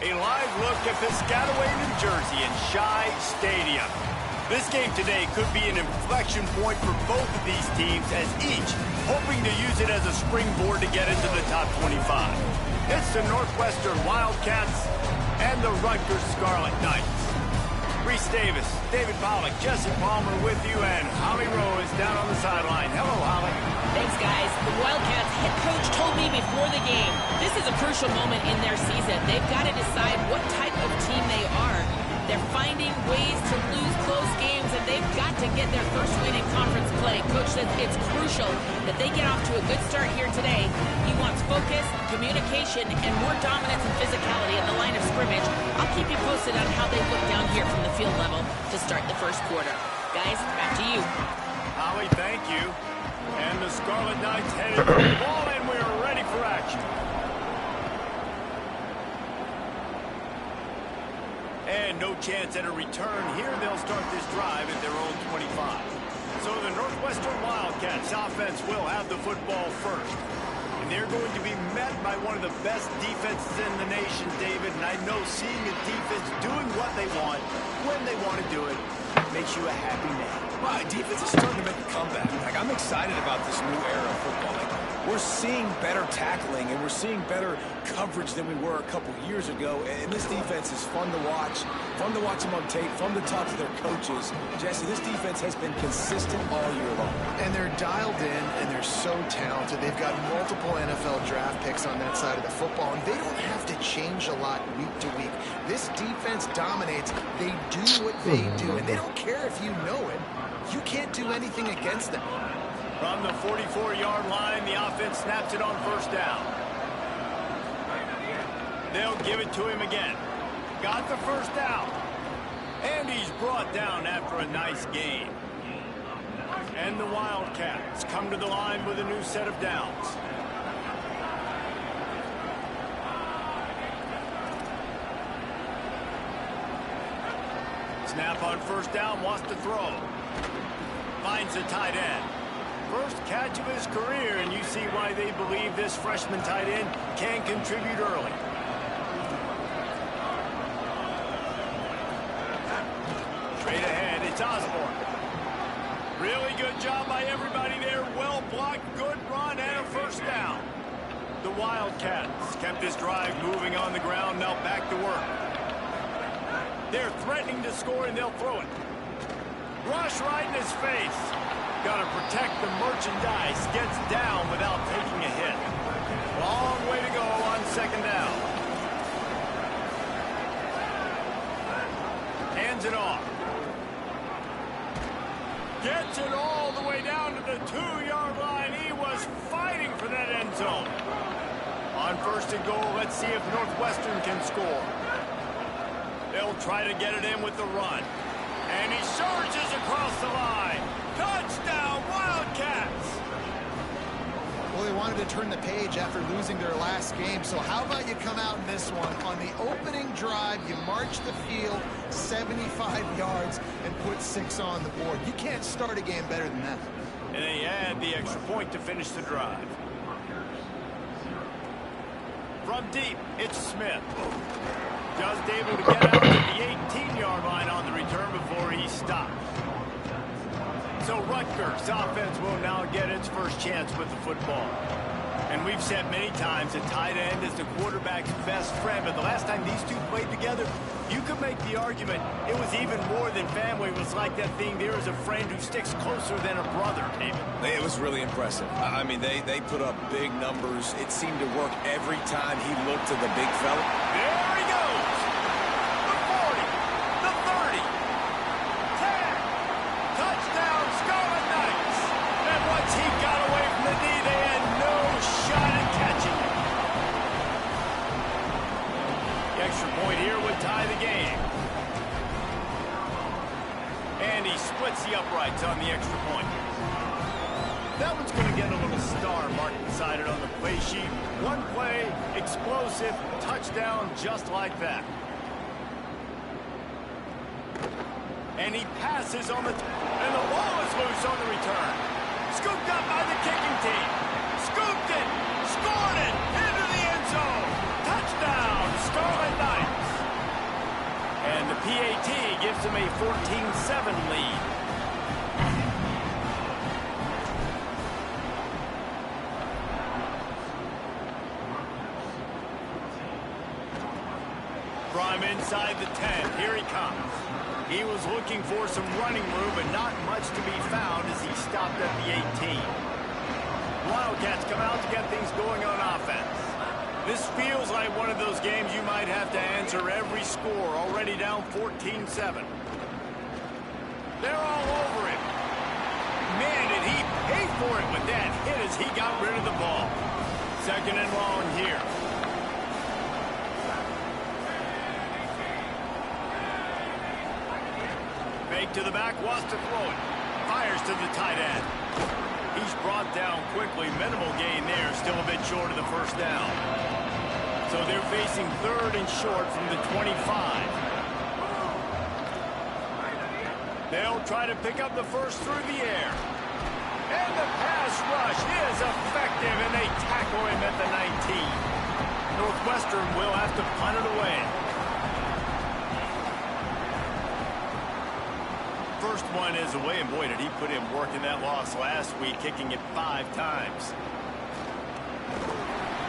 A live look at Piscataway, New Jersey in Shai Stadium. This game today could be an inflection point for both of these teams, as each hoping to use it as a springboard to get into the top 25. It's the Northwestern Wildcats and the Rutgers Scarlet Knights. Reese Davis, David Pollack, Jesse Palmer with you, and Holly Rowe is down on the sideline. Hello, Holly. Thanks, guys. The Wildcats head coach told me before the game, this is a crucial moment in their season. They've got to decide what type of team they are. They're finding ways to lose close games, and they've got to get their first win in conference play. Coach says it's crucial that they get off to a good start here today. He wants focus, communication, and more dominance and physicality in the line of scrimmage. I'll keep you posted on how they look down here from the field level to start the first quarter. Guys, back to you. Holly, thank you. And the Scarlet Knights headed for the ball, and we're ready for action. And no chance at a return here. They'll start this drive at their own 25. So the Northwestern Wildcats offense will have the football first. And they're going to be met by one of the best defenses in the nation, David. And I know seeing a defense doing what they want, when they want to do it, makes you a happy man. My defense is starting to make a comeback. I'm excited about this new era of football. We're seeing better tackling, and we're seeing better coverage than we were a couple years ago. And this defense is fun to watch them on tape, fun to talk to their coaches. Jesse, this defense has been consistent all year long. And they're dialed in, and they're so talented. They've got multiple NFL draft picks on that side of the football, and they don't have to change a lot week to week. This defense dominates. They do what they do, and they don't care if you know it. You can't do anything against them. From the 44-yard line, the offense snaps it on first down. They'll give it to him again. Got the first down. And he's brought down after a nice gain. And the Wildcats come to the line with a new set of downs. Snap on first down, wants to throw. Finds the tight end. First catch of his career, and you see why they believe this freshman tight end can contribute early. Straight ahead, it's Osborne. Really good job by everybody there. Well blocked, good run, and a first down. The Wildcats kept this drive moving on the ground, now back to work. They're threatening to score, and they'll throw it. Rush right in his face. Got to protect the merchandise. Gets down without taking a hit. Long way to go on second down. Hands it off. Gets it all the way down to the 2-yard line. He was fighting for that end zone. On first and goal, let's see if Northwestern can score. They'll try to get it in with the run. And he surges across the line. Touchdown, Wildcats! Well, they wanted to turn the page after losing their last game, so how about you come out in this one? On the opening drive, you march the field 75 yards and put 6 on the board. You can't start a game better than that. And they add the extra point to finish the drive. From deep, it's Smith. Just able to get out to the 18-yard line on the return before he stopped. So Rutgers offense will now get its first chance with the football. And we've said many times that tight end is the quarterback's best friend, but the last time these two played together, you could make the argument it was even more than family. It was like that thing, there is a friend who sticks closer than a brother, David. It was really impressive. I mean, they put up big numbers. It seemed to work every time he looked to the big fella. There he goes! The 40, the 30, 10, touchdown Scarlet Knights! And once he got away from the knee, they had no shot at catching it. The extra point here would tie the game. And he splits the uprights on the extra point. That one's going to get a little star mark beside it on the play sheet. One play, explosive, touchdown just like that. And he passes on the... and the ball is loose on the return. Scooped up by the kicking team. Scooped it, scored it, into the end zone. Touchdown, Scarlet Knights. PAT gives them a 14-7 lead. From inside the 10, here he comes. He was looking for some running room, but not much to be found as he stopped at the 18. Wildcats come out to get things going on offense. This feels like one of those games you might have to answer every score, already down 14-7. They're all over him. Man, did he pay for it with that hit as he got rid of the ball. Second and long here. Fake to the back, wants to throw it. Fires to the tight end. He's brought down quickly. Minimal gain there, still a bit short of the first down. So they're facing third and short from the 25. They'll try to pick up the first through the air. And the pass rush is effective, and they tackle him at the 19. Northwestern will have to punt it away. First one is away, and boy, did he put in work in that loss last week, kicking it 5 times.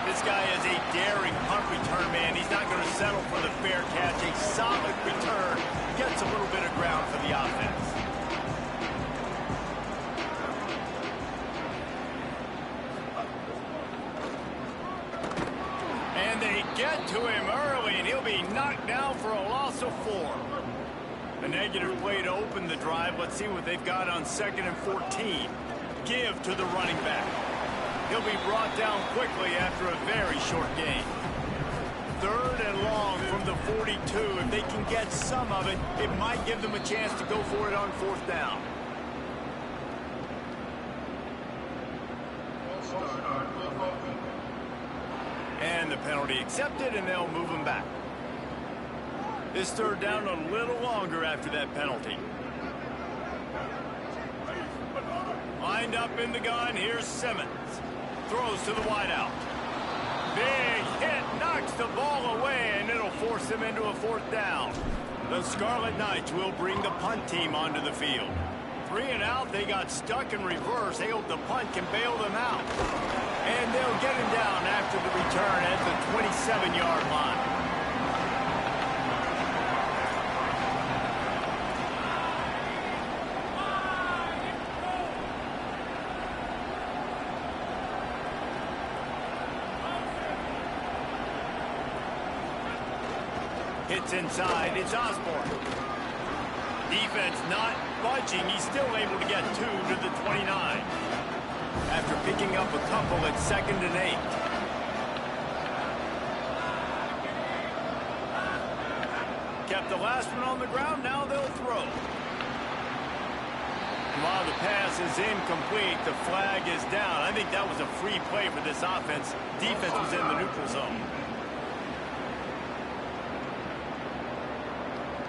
This guy is a daring punt return man. He's not going to settle for the fair catch. A solid return gets a little bit of ground for the offense. And they get to him early, and he'll be knocked down for a loss of 4. A negative play to open the drive. Let's see what they've got on 2nd and 14. Give to the running back. He'll be brought down quickly after a very short gain. 3rd and long from the 42. If they can get some of it, it might give them a chance to go for it on 4th down. And the penalty accepted, and they'll move him back. This 3rd down a little longer after that penalty. Lined up in the gun, here's Simmons. Throws to the wideout. Big hit, knocks the ball away, and it'll force him into a 4th down. The Scarlet Knights will bring the punt team onto the field. 3 and out, they got stuck in reverse. They hope the punt can bail them out. And they'll get him down after the return at the 27-yard line. Hits inside, it's Osborne. Defense not budging, he's still able to get 2 to the 29. After picking up a couple at 2nd and 8. Kept the last one on the ground, now they'll throw. While the pass is incomplete, the flag is down. I think that was a free play for this offense. Defense was in the neutral zone.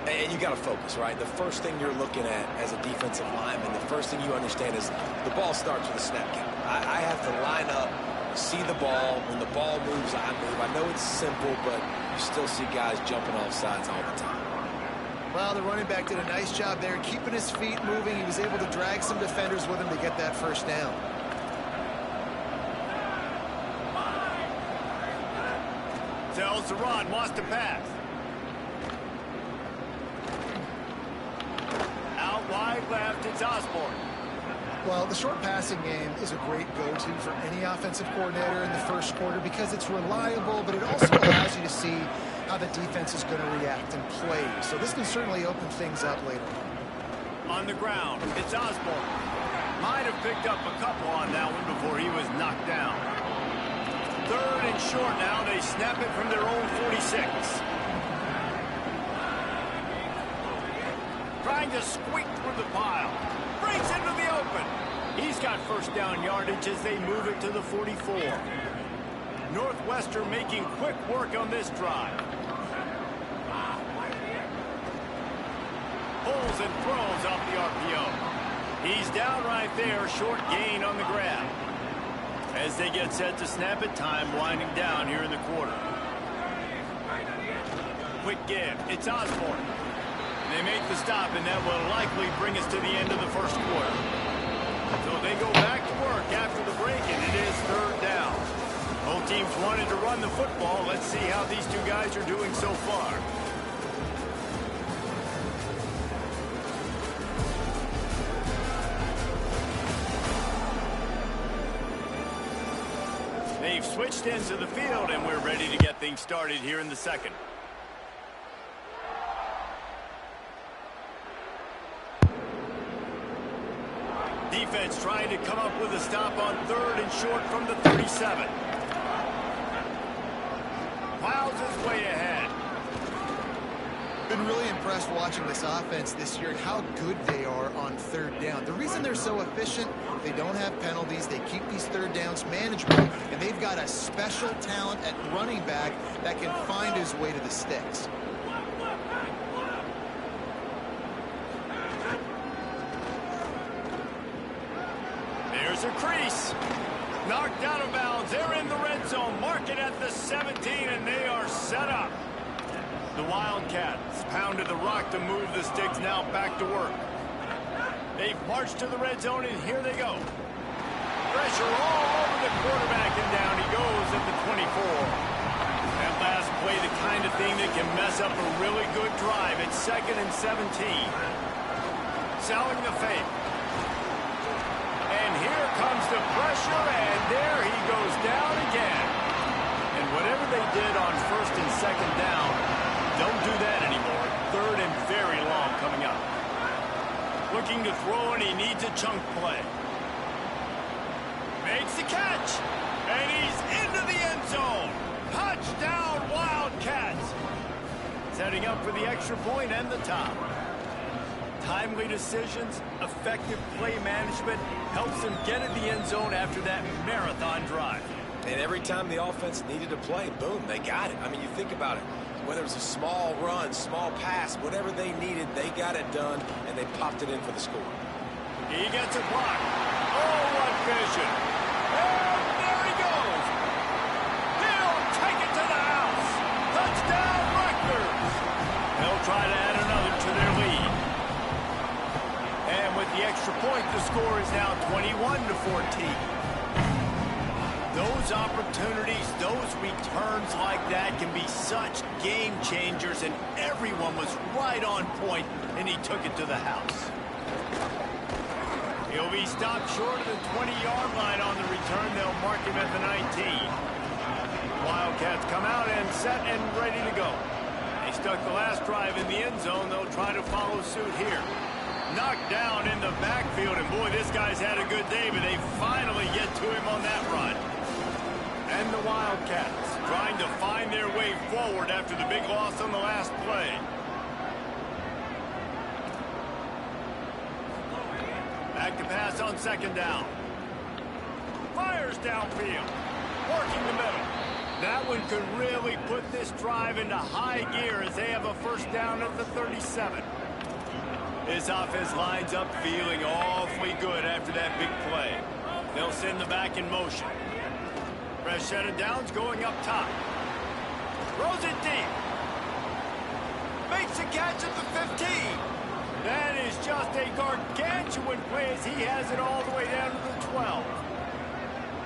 And you got to focus, right? The first thing you're looking at as a defensive lineman, the first thing you understand is the ball starts with a snap count. I have to line up, see the ball. When the ball moves, I move. I know it's simple, but you still see guys jumping off sides all the time. Well, the running back did a nice job there, keeping his feet moving. He was able to drag some defenders with him to get that first down. Tells the run, wants to pass. Out wide left, it's Osborne. Well, the short passing game is a great go-to for any offensive coordinator in the first quarter because it's reliable, but it also allows you to see how the defense is going to react and play. So this can certainly open things up later. On the ground, it's Osborne. Might have picked up a couple on that one before he was knocked down. 3rd and short now. They snap it from their own 46. Trying to squeak through the pile. Breaks into the open. He's got first down yardage as they move it to the 44. Northwestern making quick work on this drive. Pulls and throws off the RPO. He's down right there, short gain on the grab. As they get set to snap it, time winding down here in the quarter. Quick give, it's Osborne. They make the stop, and that will likely bring us to the end of the first quarter. So they go back to work after the break, and it is third down. Both teams wanted to run the football. Let's see how these two guys are doing so far. They've switched ends of the field, and we're ready to get things started here in the second. Defense trying to come up with a stop on third and short from the 37. Plows his way ahead. Been really impressed watching this offense this year and how good they are on third down. The reason they're so efficient, they don't have penalties, they keep these third downs manageable, and they've got a special talent at running back that can find his way to the sticks. There's a crease. Knocked out of bounds. They're in the red zone. Mark it at the 17, and they are set up. The Wildcats pounded the rock to move the sticks, now back to work. They've marched to the red zone, and here they go. Pressure all over the quarterback, and down he goes at the 24. That last play, the kind of thing that can mess up a really good drive. It's 2nd and 17. Selling the fake. And here comes the pressure, and there he goes down again. And whatever they did on 1st and 2nd down, don't do that anymore. 3rd and very long coming up. Looking to throw, and he needs a chunk play. Makes the catch, and he's into the end zone. Touchdown, Wildcats. Setting up for the extra point and the top. Timely decisions, effective play management helps them get in the end zone after that marathon drive. And every time the offense needed to play, boom, they got it. I mean, you think about it. Whether it was a small run, small pass, whatever they needed, they got it done, and they popped it in for the score. He gets a block. Oh, what vision. And there he goes. He'll take it to the house. Touchdown, Rutgers. They'll try to add another to their lead. And with the extra point, the score is now 21-14. Those opportunities, those returns like that can be such game changers, and everyone was right on point, and he took it to the house. He'll be stopped short of the 20-yard line on the return. They'll mark him at the 19. Wildcats come out and set and ready to go. They stuck the last drive in the end zone. They'll try to follow suit here. Knocked down in the backfield, and boy, this guy's had a good day, but they finally get to him on that run. And the Wildcats trying to find their way forward after the big loss on the last play. Back to pass on 2nd down. Fires downfield. Working the middle. That one could really put this drive into high gear as they have a 1st down at the 37. This offense lines up feeling awfully good after that big play. They'll send the back in motion. Fresh set of downs going up top. Throws it deep. Makes a catch at the 15. That is just a gargantuan play as he has it all the way down to the 12.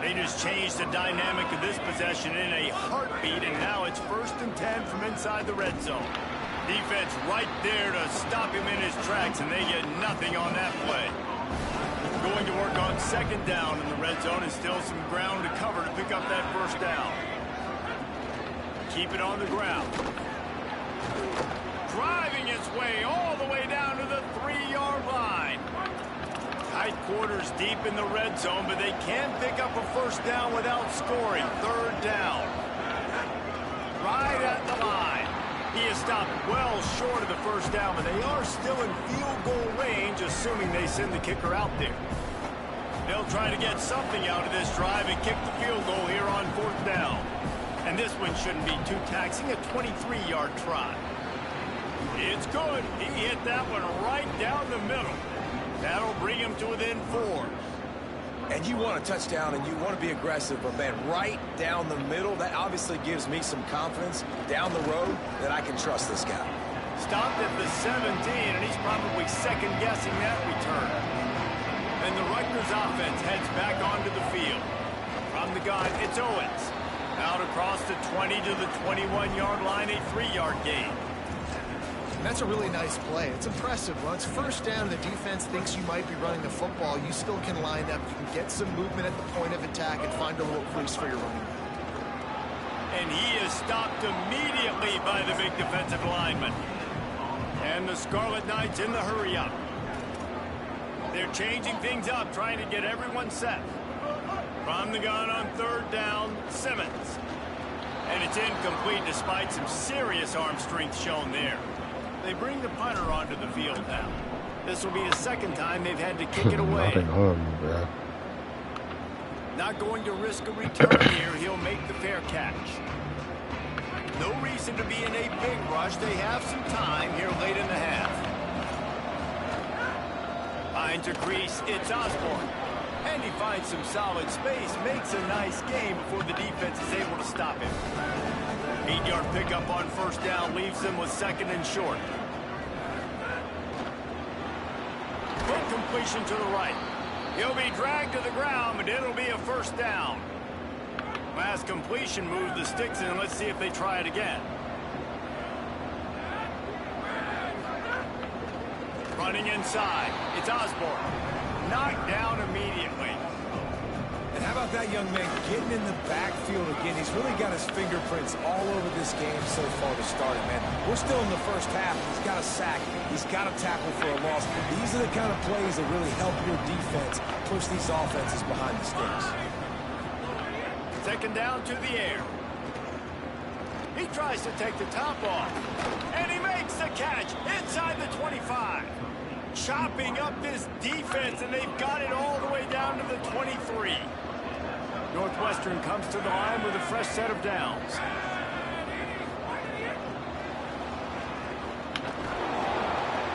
They just changed the dynamic of this possession in a heartbeat, and now it's 1st and 10 from inside the red zone. Defense right there to stop him in his tracks, and they get nothing on that play. Going to work on 2nd down in the red zone, and still some ground to cover to pick up that 1st down. Keep it on the ground. Driving its way all the way down to the 3-yard line. Tight quarters deep in the red zone, but they can pick up a 1st down without scoring. 3rd down. Right at the line. He is stopped well short of the 1st down, but they are still in field goal range, assuming they send the kicker out there. They'll try to get something out of this drive and kick the field goal here on 4th down. And this one shouldn't be too taxing, a 23-yard try. It's good. He hit that one right down the middle. That'll bring him to within 4. And you want a touchdown, and you want to be aggressive, but, man, right down the middle, that obviously gives me some confidence down the road that I can trust this guy. Stopped at the 17, and he's probably second-guessing that return. And the Rutgers offense heads back onto the field. From the gun, it's Owens. Out across the 20 to the 21-yard line, a 3-yard gain. And that's a really nice play. It's impressive. When it's first down and the defense thinks you might be running the football, you still can line up. You can get some movement at the point of attack and find a little crease for your running back. And he is stopped immediately by the big defensive lineman. And the Scarlet Knights in the hurry-up. They're changing things up, trying to get everyone set. From the gun on third down, Simmons. And it's incomplete despite some serious arm strength shown there. They bring the punter onto the field now. This will be the second time they've had to kick it away. Not going to risk a return here. He'll make the fair catch. No reason to be in a big rush. They have some time here late in the half. Finds a crease. It's Osborne. And he finds some solid space. Makes a nice game before the defense is able to stop him. 8-yard pickup on first down leaves them with second and short. Quick completion to the right. He'll be dragged to the ground, but it'll be a first down. Last completion moved the sticks in. Let's see if they try it again. Running inside. It's Osborne. Knocked down immediately. And how about that young man getting in the backfield again? He's really got his fingerprints all over this game so far to start it, man. We're still in the first half. He's got a sack. He's got a tackle for a loss. These are the kind of plays that really help your defense push these offenses behind the sticks. Second down to the air. He tries to take the top off. And he makes the catch inside the 25. Chopping up this defense, and they've got it all the way down to the 23. Northwestern comes to the line with a fresh set of downs.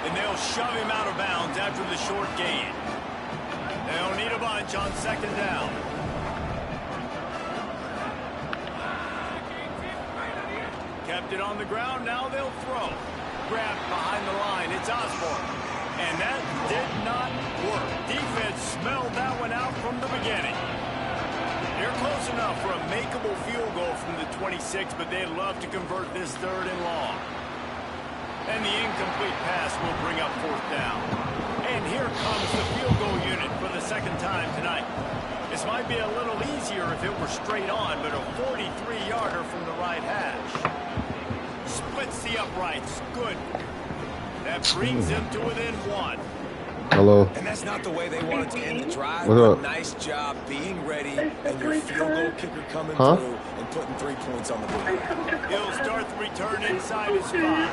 And they'll shove him out of bounds after the short gain. They'll need a bunch on second down. Kept it on the ground, now they'll throw. Grabbed behind the line, it's Osborne. And that did not work. Defense smelled that one out from the beginning. They're close enough for a makeable field goal from the 26, but they'd love to convert this third and long. And the incomplete pass will bring up fourth down. And here comes the field goal unit for the second time tonight. This might be a little easier if it were straight on, but a 43-yarder from the right hash. Splits the uprights. Good. That brings them to within one. Hello. And that's not the way they wanted to end the drive. What up? Nice job being ready and your field goal kicker coming through and putting 3 points on the board. He'll start the return inside his spot.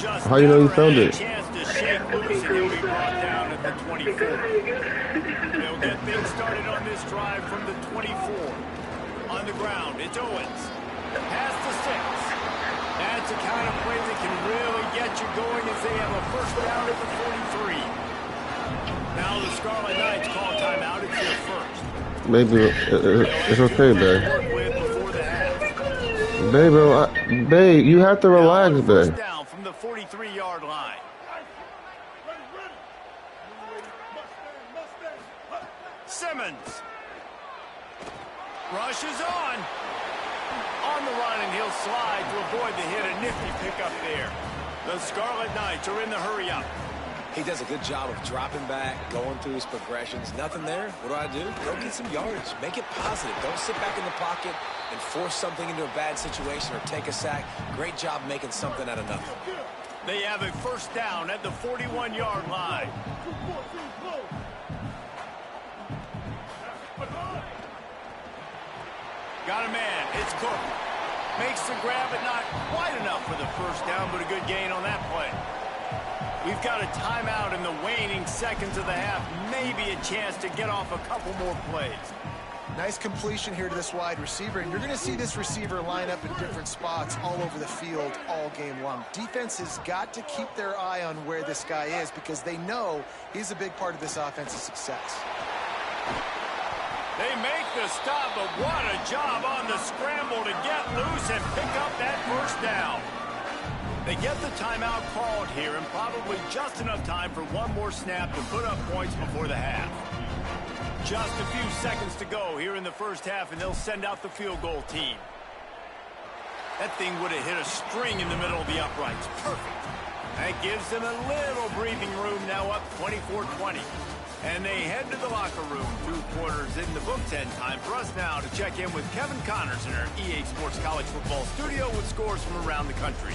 Just how you know you found it? Chance to shake loose and he'll be brought down at the 24. They'll get things started on this drive from the 24. On the ground, it's Owens. Past the 6. That's the kind of play that can really get you going as they have a first down at the 43. Now the Scarlet Knights call timeout. It's their first. Baby, it's okay, babe. Babe, you have to relax, babe. First down from the 43-yard line. Simmons. Rushes on. On the run, and he'll slide to avoid the hit. A nifty pickup there. The Scarlet Knights are in the hurry-up. He does a good job of dropping back, going through his progressions. Nothing there. What do? Go get some yardage. Make it positive. Don't sit back in the pocket and force something into a bad situation or take a sack. Great job making something out of nothing. They have a first down at the 41-yard line. Got a man. It's Cook. Makes the grab, but not quite enough for the first down, but a good gain on that play. We've got a timeout in the waning seconds of the half. Maybe a chance to get off a couple more plays. Nice completion here to this wide receiver, and you're going to see this receiver line up in different spots all over the field all game long. Defense has got to keep their eye on where this guy is because they know he's a big part of this offense's success. They make the stop, but what a job on the scramble to get loose and pick up that first down. They get the timeout called here, and probably just enough time for one more snap to put up points before the half. Just a few seconds to go here in the first half, and they'll send out the field goal team. That thing would have hit a string in the middle of the uprights. Perfect. That gives them a little breathing room, now up 24-20. And they head to the locker room. 2 quarters in the books, and time for us now to check in with Kevin Connors in our EA Sports College Football studio with scores from around the country.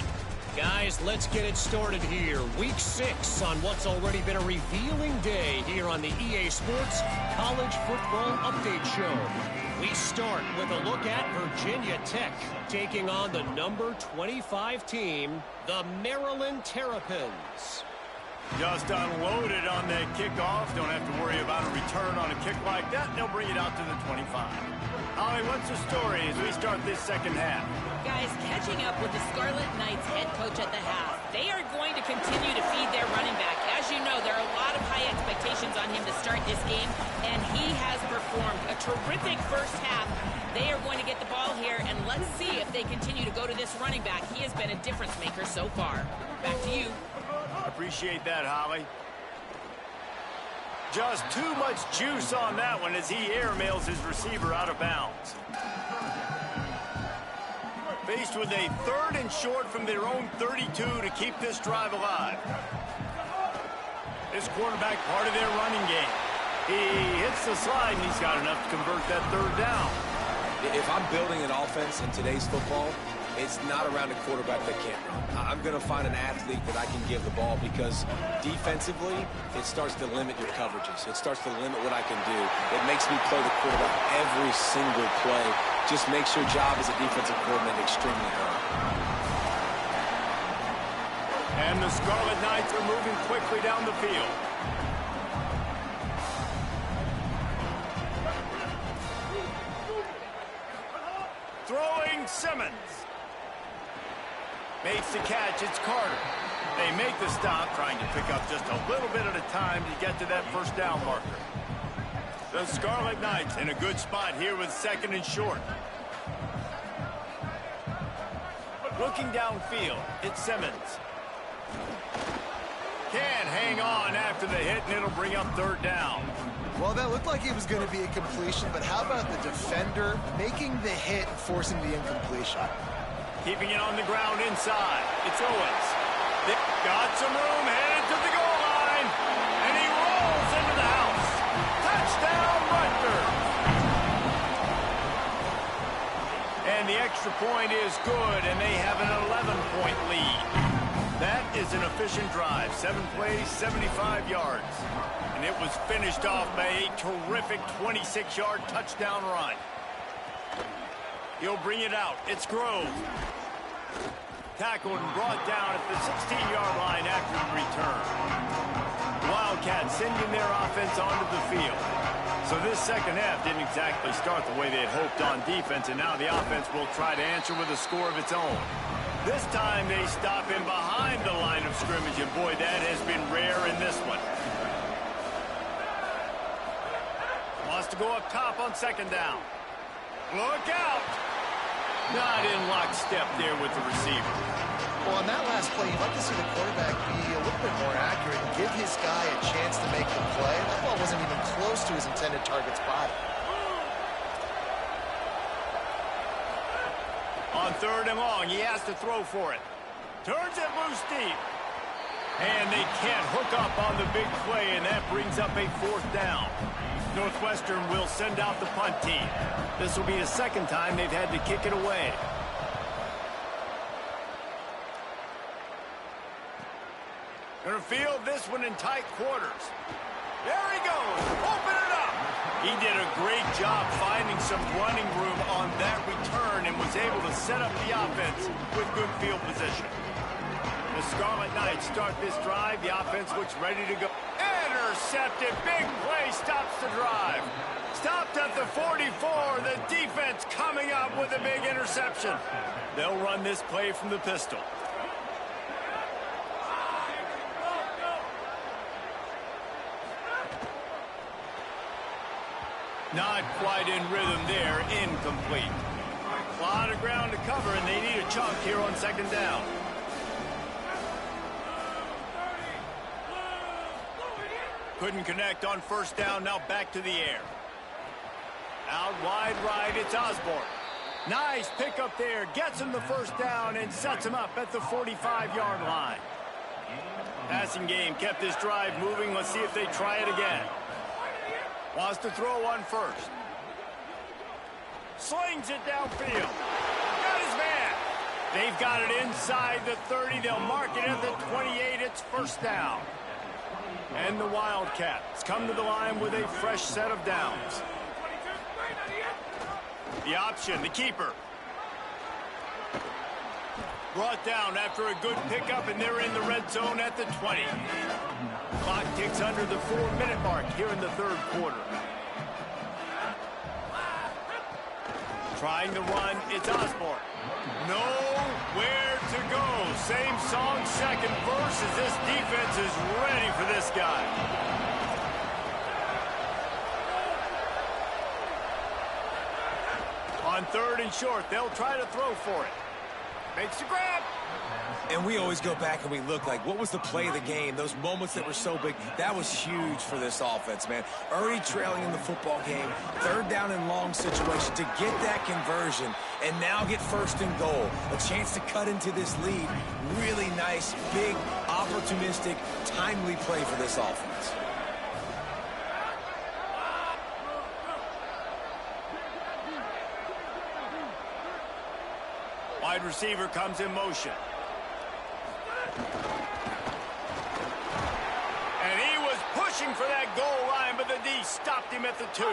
Guys, let's get it started here. Week 6 on what's already been a revealing day here on the EA Sports College Football Update Show. We start with a look at Virginia Tech taking on the number 25 team, the Maryland Terrapins. Just unloaded on that kickoff. Don't have to worry about a return on a kick like that. They'll bring it out to the 25. Holly, what's the story as we start this second half? Guys, catching up with the Scarlet Knights head coach at the half. They are going to continue to feed their running back. As you know, there are a lot of high expectations on him to start this game, and he has performed a terrific first half. They are going to get the ball here, and let's see if they continue to go to this running back. He has been a difference maker so far. Back to you. Appreciate that, Holly. Just too much juice on that one as he airmails his receiver out of bounds. Faced with a 3rd and short from their own 32 to keep this drive alive. This quarterback part of their running game. He hits the slide, and he's got enough to convert that 3rd down. If I'm building an offense in today's football, it's not around a quarterback that can't run. I'm going to find an athlete that I can give the ball because defensively, it starts to limit your coverages. It starts to limit what I can do. It makes me play the quarterback every single play. Just makes your job as a defensive coordinator extremely hard. And the Scarlet Knights are moving quickly down the field. Throwing Simmons. Makes the catch, it's Carter. They make the stop, trying to pick up just a little bit at a time to get to that first down marker. The Scarlet Knights in a good spot here with 2nd and short. Looking downfield, it's Simmons. Can't hang on after the hit, and it'll bring up 3rd down. Well, that looked like it was going to be a completion, but how about the defender making the hit and forcing the incompletion? Keeping it on the ground inside. It's Owens. They've got some room, headed to the goal line. And he rolls into the house. Touchdown, Rutgers. And the extra point is good, and they have an 11-point lead. That is an efficient drive. 7 plays, 75 yards. And it was finished off by a terrific 26-yard touchdown run. He'll bring it out. It's Grove. Tackled and brought down at the 16-yard line after the return. Wildcats sending their offense onto the field. So this second half didn't exactly start the way they had hoped on defense, and now the offense will try to answer with a score of its own. This time they stop him behind the line of scrimmage, and boy, that has been rare in this one. Wants to go up top on 2nd down. Look out! Not in lockstep there with the receiver. Well, on that last play, you'd like to see the quarterback be a little bit more accurate and give his guy a chance to make the play. That ball wasn't even close to his intended target's body. On 3rd and long, he has to throw for it. Turns it loose deep. And they can't hook up on the big play, and that brings up a 4th down. Northwestern will send out the punt team. This will be the 2nd time they've had to kick it away. Gonna field this one in tight quarters. There he goes. Open it up. He did a great job finding some running room on that return and was able to set up the offense with good field position. The Scarlet Knights start this drive. The offense looks ready to go. Intercepted. Big play stops the drive. Stopped at the 44. The defense coming up with a big interception. They'll run this play from the pistol. Not quite in rhythm there. Incomplete. A lot of ground to cover, and they need a chunk here on 2nd down. Couldn't connect on first down. Now back to the air. Out wide right, it's Osborne. Nice pickup there. Gets him the first down and sets him up at the 45-yard line. Passing game kept this drive moving. Let's see if they try it again. Wants to throw on first. Slings it downfield. Got his man. They've got it inside the 30. They'll mark it at the 28. It's first down. And the Wildcats come to the line with a fresh set of downs. The option, the keeper. Brought down after a good pickup, and they're in the red zone at the 20. Clock ticks under the 4-minute mark here in the third quarter. Trying to run, it's Osborne. Nowhere to go. Same song, second verse, as this defense is ready for this guy. On third and short, they'll try to throw for it. Makes the grab. And we always go back and we look like, what was the play of the game? Those moments that were so big, that was huge for this offense, man. Already trailing in the football game, third down and long situation to get that conversion and now get first and goal. A chance to cut into this lead. Really nice, big, opportunistic, timely play for this offense. Wide receiver comes in motion. And he was pushing for that goal line, but the D stopped him at the 2.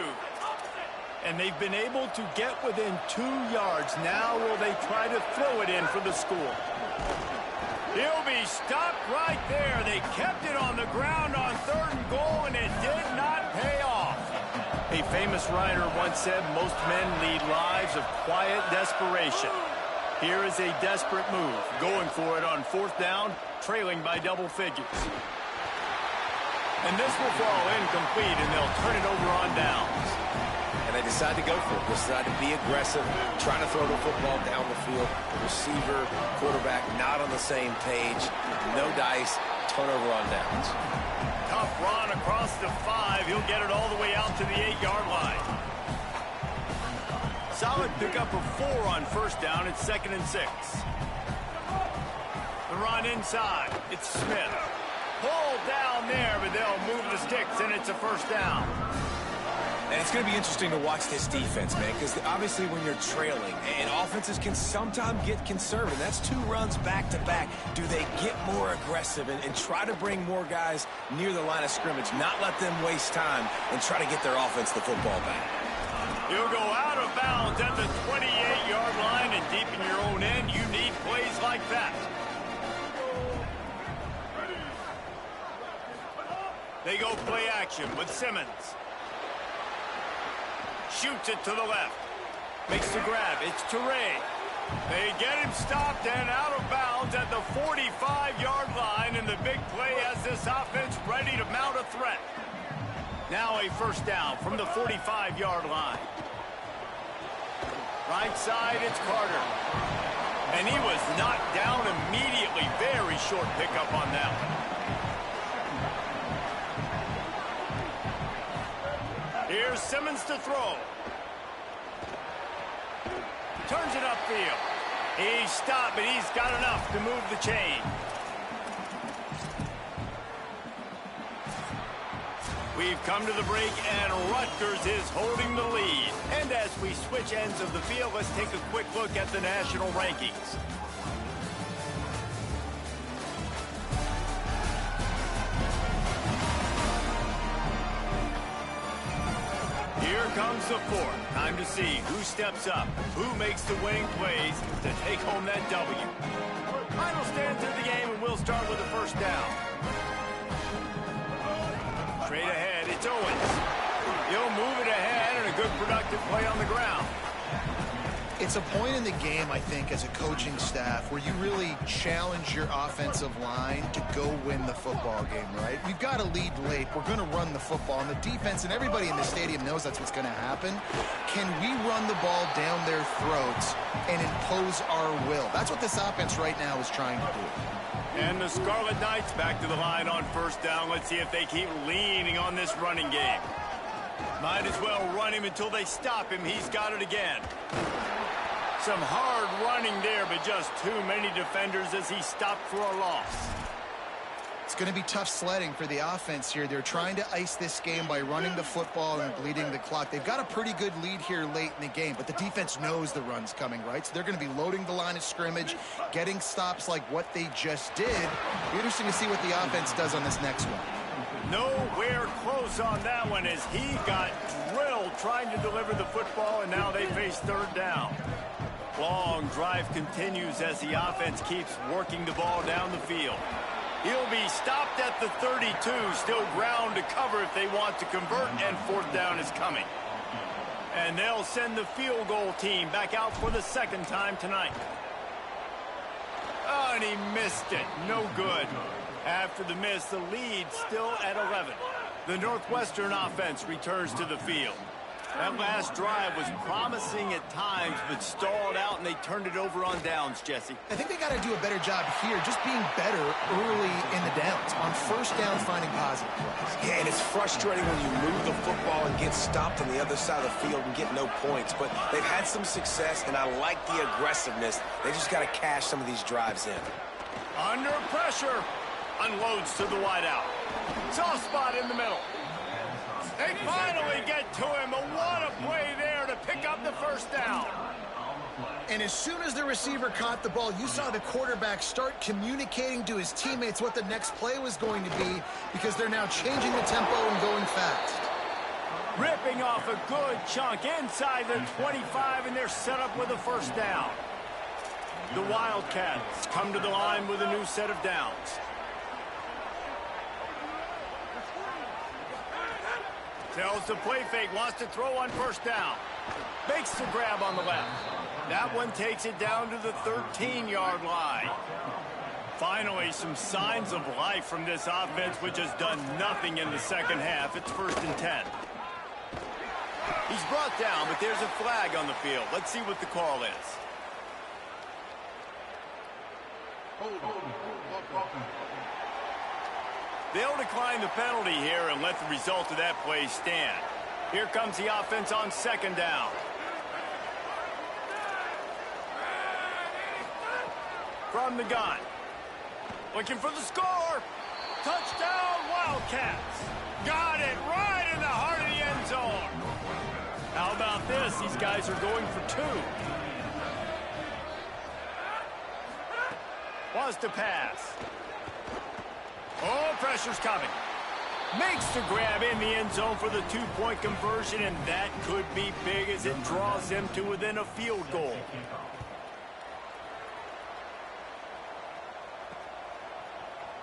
And they've been able to get within 2 yards. Now will they try to throw it in for the score? He'll be stopped right there. They kept it on the ground on third and goal, and it did not pay off. A famous writer once said, most men lead lives of quiet desperation. Here is a desperate move, going for it on fourth down, trailing by double figures. And this will fall incomplete, and they'll turn it over on downs. And they decide to go for it. They decide to be aggressive, trying to throw the football down the field. The receiver, quarterback, not on the same page. No dice, turnover on downs. Tough run across the 5. He'll get it all the way out to the 8-yard line. Solid pickup of 4 on first down. It's 2nd and 6. The run inside. It's Smith. Pulled down there, but they'll move the sticks, and it's a first down. And it's going to be interesting to watch this defense, man, because obviously when you're trailing, and offenses can sometimes get conservative. That's 2 runs back-to-back. Do they get more aggressive and try to bring more guys near the line of scrimmage, not let them waste time, and try to get their offense the football back? You'll go out of bounds at the 28-yard line, and deep in your own end, you need plays like that. They go play action with Simmons. Shoots it to the left. Makes the grab. It's Toure. They get him stopped and out of bounds at the 45-yard line, and the big play has this offense ready to mount a threat. Now a first down from the 45-yard line. Right side, it's Carter. And he was knocked down immediately. Very short pickup on that one. Here's Simmons to throw. Turns it upfield. He's stopped, but he's got enough to move the chain. We've come to the break, and Rutgers is holding the lead. And as we switch ends of the field, let's take a quick look at the national rankings. Here comes the 4th. Time to see who steps up, who makes the winning plays to take home that W. Final stands of the game, and we'll start with the first down. Straight ahead, it's Owens. He'll move it ahead, and a good productive play on the ground. It's a point in the game, I think, as a coaching staff where you really challenge your offensive line to go win the football game, right? We've got to lead late. We're going to run the football. And the defense and everybody in the stadium knows that's what's going to happen. Can we run the ball down their throats and impose our will? That's what this offense right now is trying to do. And the Scarlet Knights back to the line on first down. Let's see if they keep leaning on this running game. Might as well run him until they stop him. He's got it again. Some hard running there, but just too many defenders as he stopped for a loss. It's going to be tough sledding for the offense here. They're trying to ice this game by running the football and bleeding the clock. They've got a pretty good lead here late in the game, but the defense knows the run's coming, right? So they're going to be loading the line of scrimmage, getting stops like what they just did. Be interesting to see what the offense does on this next one. Nowhere close on that one as he got drilled trying to deliver the football, and now they face third down. Long drive continues as the offense keeps working the ball down the field. He'll be stopped at the 32, still ground to cover if they want to convert, and fourth down is coming. And they'll send the field goal team back out for the second time tonight. Oh, and he missed it. No good. After the miss, the lead still at 11. The Northwestern offense returns to the field. That last drive was promising at times, but stalled out, and they turned it over on downs, Jesse. I think they got to do a better job here, just being better early in the downs. On first down, finding positive plays. Yeah, and it's frustrating when you move the football and get stopped on the other side of the field and get no points. But they've had some success, and I like the aggressiveness. They just got to cash some of these drives in. Under pressure. Unloads to the wideout. Soft spot in the middle. They finally get to him, but what a play there to pick up the first down. And as soon as the receiver caught the ball, you saw the quarterback start communicating to his teammates what the next play was going to be, because they're now changing the tempo and going fast. Ripping off a good chunk inside the 25, and they're set up with a first down. The Wildcats come to the line with a new set of downs. Tells the play fake, wants to throw on first down. Makes the grab on the left. That one takes it down to the 13-yard line. Finally, some signs of life from this offense, which has done nothing in the second half. It's 1st and 10. He's brought down, but there's a flag on the field. Let's see what the call is. They'll decline the penalty here and let the result of that play stand. Here comes the offense on second down. From the gun. Looking for the score. Touchdown, Wildcats. Got it right in the heart of the end zone. How about this? These guys are going for two. Wants to pass. Oh, pressure's coming. Makes the grab in the end zone for the two-point conversion, and that could be big as it draws them to within a field goal.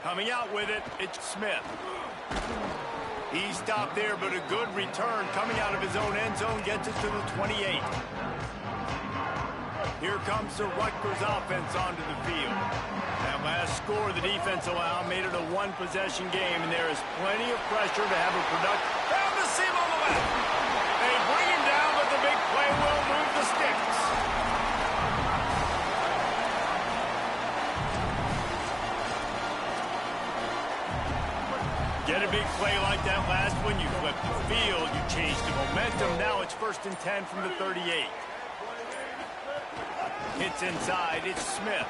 Coming out with it, it's Smith. He stopped there, but a good return coming out of his own end zone gets it to the 28. Here comes the Rutgers offense onto the field. That last score the defense allowed made it a one-possession game, and there is plenty of pressure to have a productive. Found the seam on the left. They bring him down, but the big play will move the sticks. Get a big play like that last one, you flip the field, you change the momentum. Now it's 1st and 10 from the 38. Hits inside, it's Smith.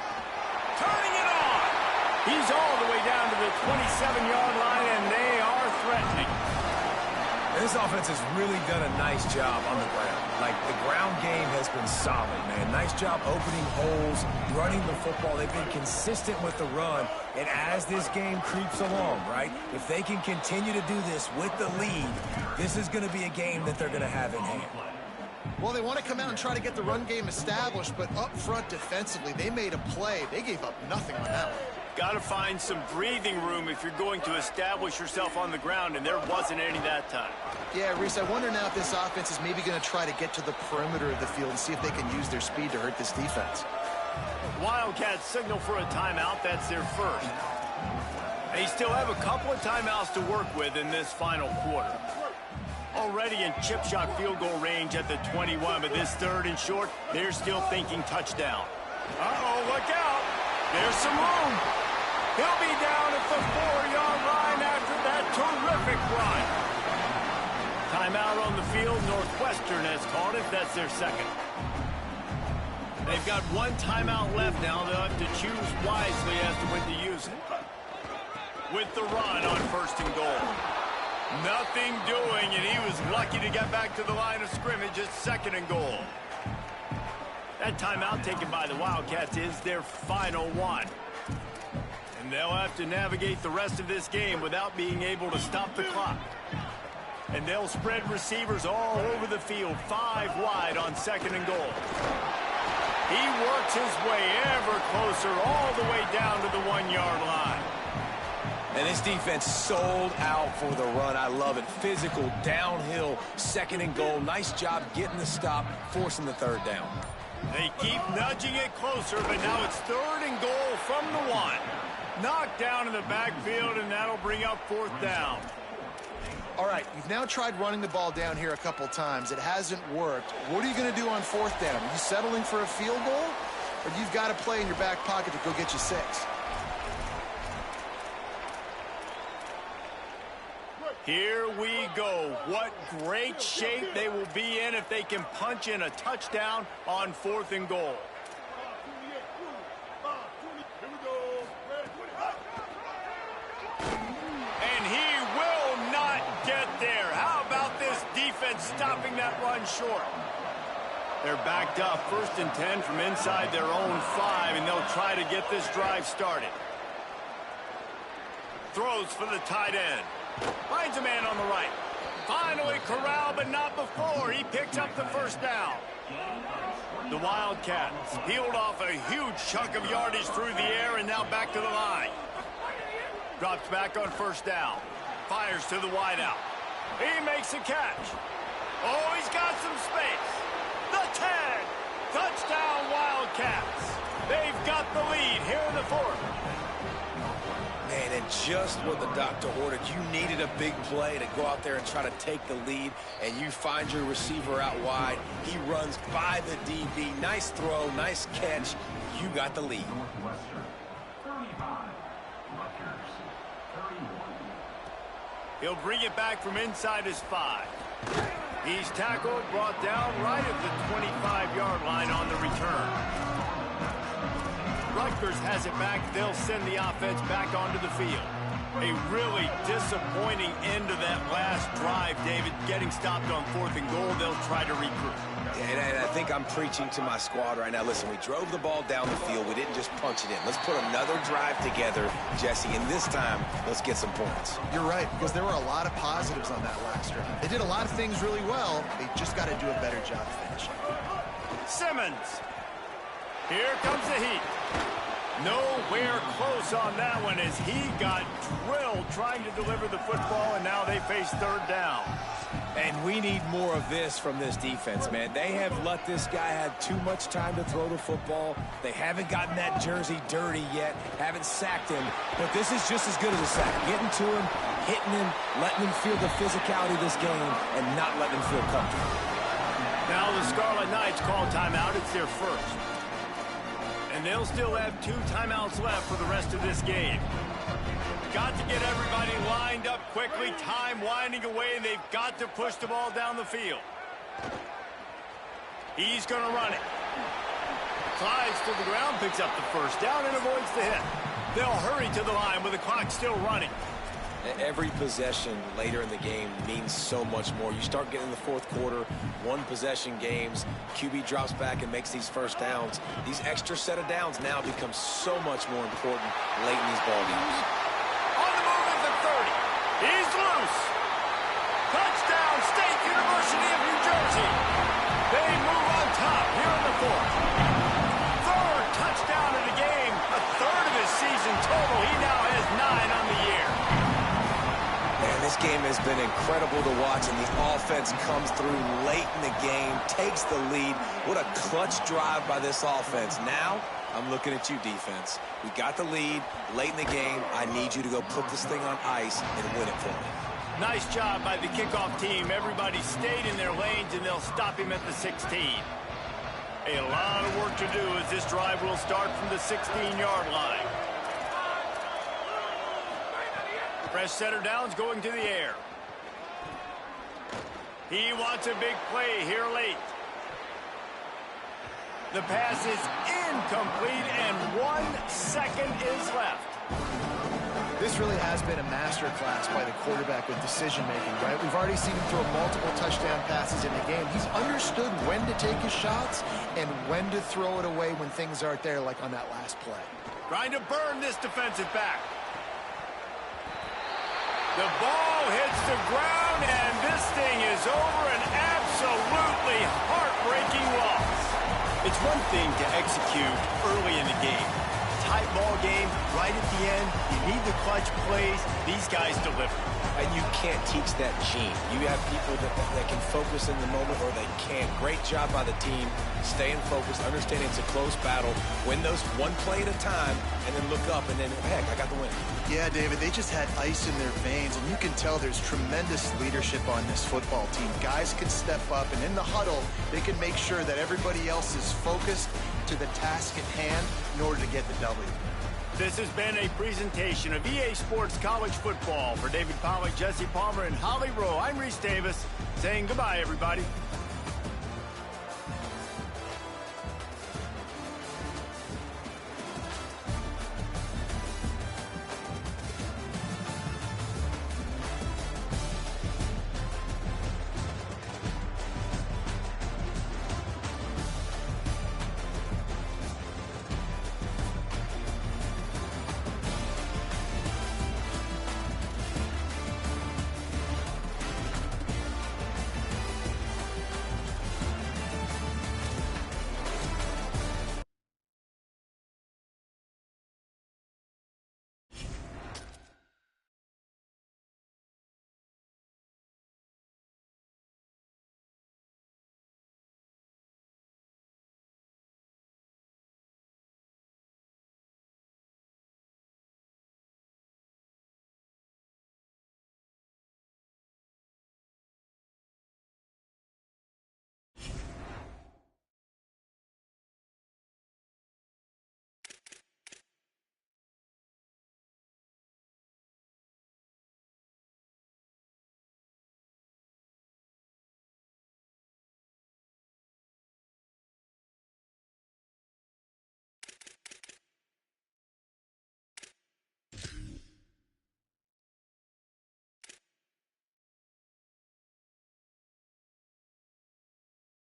Turning it on. He's all the way down to the 27-yard line, and they are threatening. This offense has really done a nice job on the ground. Like, the ground game has been solid, man. Nice job opening holes, running the football. They've been consistent with the run. And as this game creeps along, right, if they can continue to do this with the lead, this is going to be a game that they're going to have in hand. Well, they want to come out and try to get the run game established, but up front defensively, they made a play. They gave up nothing on that one. Got to find some breathing room if you're going to establish yourself on the ground, and there wasn't any that time. Yeah, Reese, I wonder now if this offense is maybe going to try to get to the perimeter of the field and see if they can use their speed to hurt this defense. Wildcats signal for a timeout. That's their first. They still have a couple of timeouts to work with in this final quarter. Already in chip shot field goal range at the 21, but this third and short, they're still thinking touchdown. Uh-oh, look out. There's some room. He'll be down at the 4-yard line after that terrific run. Timeout on the field. Northwestern has called it. That's their second. They've got one timeout left now. They'll have to choose wisely as to when to use it. With the run on first and goal. Nothing doing, and he was lucky to get back to the line of scrimmage at second and goal. That timeout taken by the Wildcats is their final one. And they'll have to navigate the rest of this game without being able to stop the clock. And they'll spread receivers all over the field, 5 wide on second and goal. He works his way ever closer all the way down to the 1-yard line. And this defense sold out for the run. I love it. Physical, downhill, second and goal. Nice job getting the stop, forcing the third down. They keep nudging it closer, but now it's third and goal from the 1. Knocked down in the backfield, and that'll bring up fourth down. All right, you've now tried running the ball down here a couple times. It hasn't worked. What are you going to do on fourth down? Are you settling for a field goal? Or you've got to play in your back pocket to go get you 6? Here we go. What great shape they will be in if they can punch in a touchdown on fourth and goal. And he will not get there. How about this defense stopping that run short? They're backed up, first and 10 from inside their own 5, and they'll try to get this drive started. Throws for the tight end. Finds a man on the right. Finally corralled, but not before. He picks up the first down. The Wildcats peeled off a huge chunk of yardage through the air and now back to the line. Drops back on first down. Fires to the wideout. He makes a catch. Oh, he's got some space. The 10. Touchdown Wildcats. They've got the lead here in the fourth. Man, and just what the doctor ordered. You needed a big play to go out there and try to take the lead, and you find your receiver out wide. He runs by the DB. Nice throw, nice catch. You got the lead. He'll bring it back from inside his 5. He's tackled, brought down right at the 25-yard line on the return. Rutgers has it back. They'll send the offense back onto the field. A really disappointing end to that last drive, David. Getting stopped on fourth and goal, they'll try to regroup. And I think I'm preaching to my squad right now. Listen, we drove the ball down the field. We didn't just punch it in. Let's put another drive together, Jesse, and this time, let's get some points. You're right, because there were a lot of positives on that last drive. They did a lot of things really well. They just got to do a better job finishing. Simmons. Here comes the heat. Nowhere close on that one as he got drilled trying to deliver the football, and now they face third down. And we need more of this from this defense, man. They have let this guy have too much time to throw the football. They haven't gotten that jersey dirty yet, haven't sacked him. But this is just as good as a sack. Getting to him, hitting him, letting him feel the physicality of this game, and not letting him feel comfortable. Now the Scarlet Knights call timeout. It's their first. And they'll still have 2 timeouts left for the rest of this game. Got to get everybody lined up quickly. Time winding away, and they've got to push the ball down the field. He's going to run it. Slides to the ground, picks up the first down, and avoids the hit. They'll hurry to the line with the clock still running. Every possession later in the game means so much more. You start getting in the fourth quarter, 1-possession games, QB drops back and makes these first downs. These extra set of downs now become so much more important late in these ball games. On the move at the 30. He's loose. Touchdown, State University of New Jersey. They move on top here in the fourth. Third touchdown of the game, a third of his season total. has been incredible to watch, and the offense comes through late in the game, takes the lead. What a clutch drive by this offense. Now, I'm looking at you, defense. We got the lead late in the game. I need you to go put this thing on ice and win it for me. Nice job by the kickoff team. Everybody stayed in their lanes, and they'll stop him at the 16. A lot of work to do as this drive will start from the 16-yard line. Fresh setter down's going to the air. He wants a big play here late. The pass is incomplete, and 1 second is left. This really has been a masterclass by the quarterback with decision-making, right? We've already seen him throw multiple touchdown passes in the game. He's understood when to take his shots and when to throw it away when things aren't there, like on that last play. Trying to burn this defensive back. The ball hits the ground, and this thing is over. An absolutely heartbreaking loss. It's one thing to execute early in the game. Tight ball game, right at the end. You need the clutch plays. These guys deliver. And you can't teach that gene. You have people that can focus in the moment or they can't. Great job by the team, staying focused, understanding it's a close battle, win those one play at a time, and then look up and then, heck, I got the win. Yeah, David, they just had ice in their veins, and you can tell there's tremendous leadership on this football team. Guys can step up, and in the huddle, they can make sure that everybody else is focused to the task at hand in order to get the W. This has been a presentation of EA Sports College Football. For David Pollack, Jesse Palmer, and Holly Rowe, I'm Reese Davis saying goodbye, everybody.